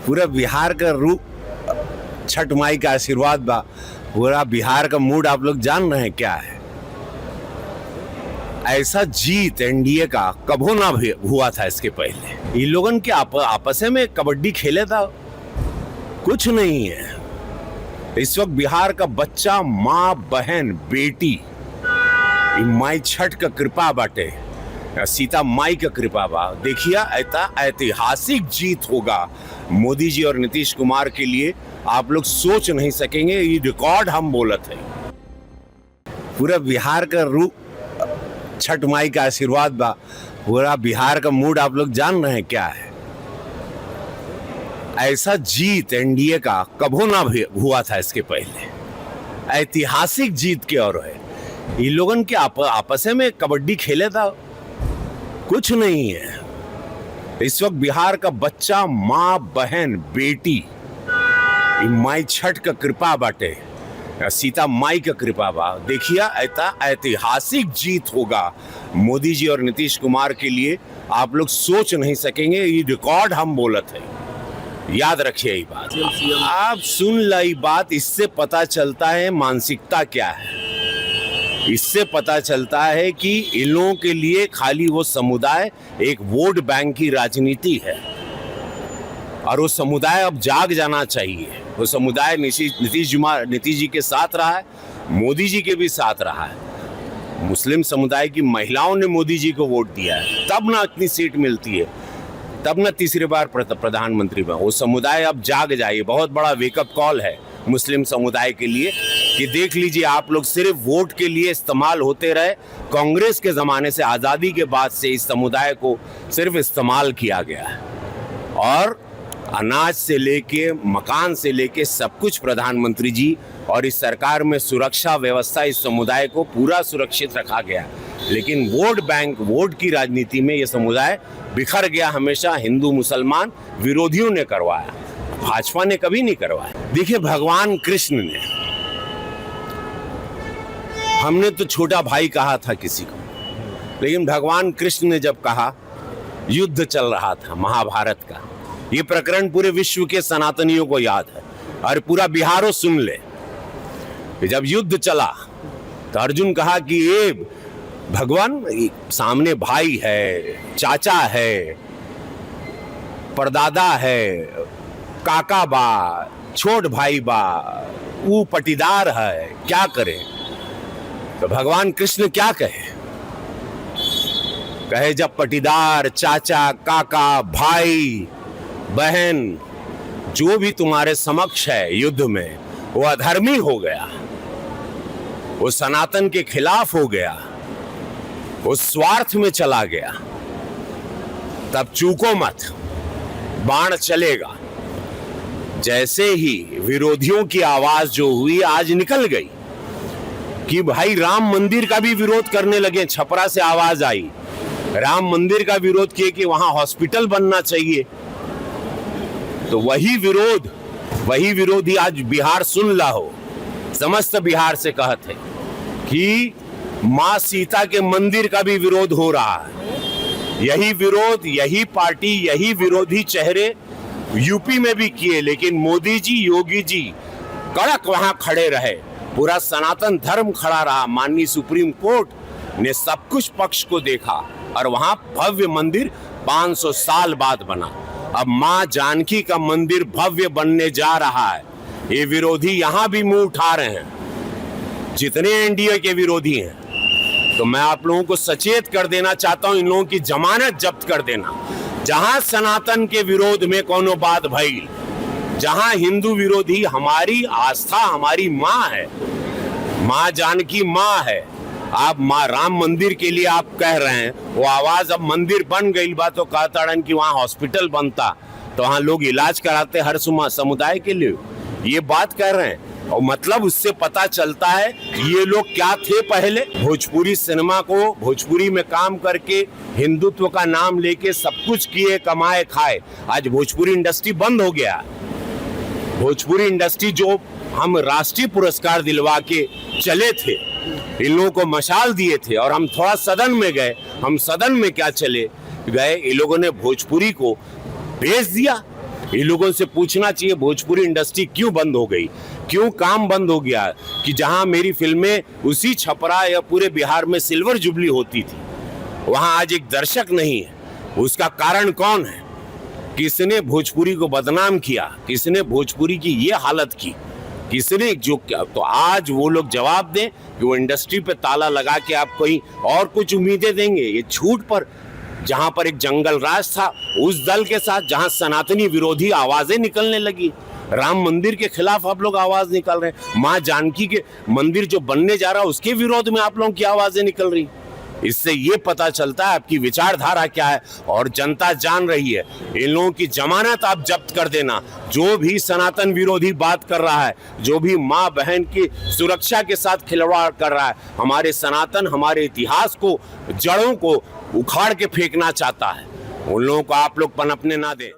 पूरा बिहार का रूप छठ माई का आशीर्वाद बा। पूरा बिहार का मूड आप लोग जान रहे हैं क्या है। ऐसा जीत एनडीए का कबो ना भी हुआ था इसके पहले। इन लोगन के आपस में कबड्डी खेले था, कुछ नहीं है। इस वक्त बिहार का बच्चा, माँ, बहन, बेटी, माई छठ का कृपा बाटे, सीता माई का कृपा बा। देखिए ऐतिहासिक जीत होगा मोदी जी और नीतीश कुमार के लिए। आप लोग सोच नहीं सकेंगे, ये रिकॉर्ड हम बोलत है। पूरा बिहार का रूप छठ माई का आशीर्वाद बा। पूरा बिहार का मूड आप लोग जान रहे हैं क्या है। ऐसा जीत एनडीए का कबो ना भी हुआ था इसके पहले। ऐतिहासिक जीत के और है। इन लोगन के आपस में कबड्डी खेले था, कुछ नहीं है। इस वक्त बिहार का बच्चा, माँ, बहन, बेटी, माई छठ का कृपा बाटे, सीता माई का कृपा बा। देखिए ऐतिहासिक जीत होगा मोदी जी और नीतीश कुमार के लिए। आप लोग सोच नहीं सकेंगे, ये रिकॉर्ड हम बोलत है। याद रखिए ये बात, आप सुन लाई बात। इससे पता चलता है मानसिकता क्या है। इससे पता चलता है कि इन लोगों के लिए खाली वो समुदाय एक वोट बैंक की राजनीति है, और वो समुदाय अब जाग जाना चाहिए। वो समुदाय नीतीश जी के साथ रहा है, मोदी जी के भी साथ रहा है। मुस्लिम समुदाय की महिलाओं ने मोदी जी को वोट दिया है, तब ना इतनी सीट मिलती है, तब ना तीसरी बार प्रधानमंत्री में। वो समुदाय अब जाग जाइए। बहुत बड़ा वेकअप कॉल है मुस्लिम समुदाय के लिए कि देख लीजिए, आप लोग सिर्फ वोट के लिए इस्तेमाल होते रहे। कांग्रेस के ज़माने से, आज़ादी के बाद से इस समुदाय को सिर्फ इस्तेमाल किया गया है, और अनाज से लेके मकान से लेके सब कुछ प्रधानमंत्री जी और इस सरकार में सुरक्षा व्यवस्था इस समुदाय को पूरा सुरक्षित रखा गया। लेकिन वोट बैंक, वोट की राजनीति में ये समुदाय बिखर गया। हमेशा हिंदू मुसलमान विरोधियों ने करवाया, भाजपा ने कभी नहीं करवाया। देखिए, भगवान कृष्ण ने, हमने तो छोटा भाई कहा था किसी को, लेकिन भगवान कृष्ण ने जब कहा, युद्ध चल रहा था महाभारत का, ये प्रकरण पूरे विश्व के सनातनियों को याद है, और पूरा बिहारो सुन ले। जब युद्ध चला तो अर्जुन कहा कि ये भगवान, सामने भाई है, चाचा है, परदादा है, काका बा, छोट भाई बा, वो पटीदार है, क्या करे। तो भगवान कृष्ण क्या कहे, जब पटीदार, चाचा, काका, भाई, बहन जो भी तुम्हारे समक्ष है युद्ध में, वो अधर्मी हो गया, वो सनातन के खिलाफ हो गया, वो स्वार्थ में चला गया, तब चूको मत, बाण चलेगा। जैसे ही विरोधियों की आवाज जो हुई आज निकल गई कि भाई राम मंदिर का भी विरोध करने लगे। छपरा से आवाज आई, राम मंदिर का विरोध किए कि वहां हॉस्पिटल बनना चाहिए। तो वही विरोधी आज बिहार सुन ला हो, समस्त बिहार से कहते कि मां सीता के मंदिर का भी विरोध हो रहा है। यही विरोध, यही पार्टी, यही विरोधी चेहरे यूपी में भी किए, लेकिन मोदी जी, योगी जी कड़क वहां खड़े रहे। पूरा सनातन धर्म खड़ा रहा। माननीय सुप्रीम कोर्ट ने सब कुछ पक्ष को देखा, और वहां भव्य मंदिर 500 साल बाद बना। अब मां जानकी का मंदिर भव्य बनने जा रहा है। ये विरोधी यहां भी मुंह उठा रहे हैं, जितने एनडीए के विरोधी हैं। तो मैं आप लोगों को सचेत कर देना चाहता हूं, इन लोगों की जमानत जब्त कर देना। जहां सनातन के विरोध में कोनो बात भई, जहां हिंदू विरोधी, हमारी आस्था हमारी मां है, मां जानकी मां है। आप मां राम मंदिर के लिए आप कह रहे हैं, वो आवाज अब मंदिर बन गई बा तो कहता रहे कि वहां हॉस्पिटल बनता तो वहां लोग इलाज कराते हर समुदाय के लिए, ये बात कह रहे हैं। और मतलब उससे पता चलता है ये लोग क्या थे पहले। भोजपुरी सिनेमा को, भोजपुरी में काम करके, हिंदुत्व का नाम लेके सब कुछ किए, कमाए खाए। आज भोजपुरी इंडस्ट्री बंद हो गया। भोजपुरी इंडस्ट्री जो हम राष्ट्रीय पुरस्कार दिलवा के चले थे, इन लोगों को मशाल दिए थे, और हम थोड़ा सदन में गए। हम सदन में क्या चले गए, इन लोगों ने भोजपुरी को बेच दिया। ये लोगों से पूछना चाहिए भोजपुरी इंडस्ट्री क्यों बंद हो गई, क्यों काम बंद हो गया कि जहां मेरी फिल्में उसी छपरा या पूरे बिहार में सिल्वर जुबली होती थी वहां आज एक दर्शक नहीं है। उसका कारण कौन है? किसने भोजपुरी को बदनाम किया, किसने भोजपुरी की ये हालत की, किसने जो क्या? तो आज वो लोग जवाब दें कि वो इंडस्ट्री पे ताला लगा के आप कोई और कुछ उम्मीदें देंगे। ये झूठ पर जहां पर एक जंगल राज था उस दल के साथ जहां सनातनी विरोधी आवाजें निकलने लगी, राम मंदिर के खिलाफ आप लोग आवाज निकाल रहे हैं, मां जानकी के मंदिर जो बनने जा रहा है उसके विरोध में आप लोगों की आवाजें निकल रही। इससे ये पता चलता है आपकी विचारधारा क्या है और जनता जान रही है। इन लोगों की जमानत आप जब्त कर देना। जो भी सनातन विरोधी बात कर रहा है, जो भी माँ बहन की सुरक्षा के साथ खिलवाड़ कर रहा है, हमारे सनातन, हमारे इतिहास को, जड़ों को उखाड़ के फेंकना चाहता है, उन लोगों को आप लोग पनपने ना दें।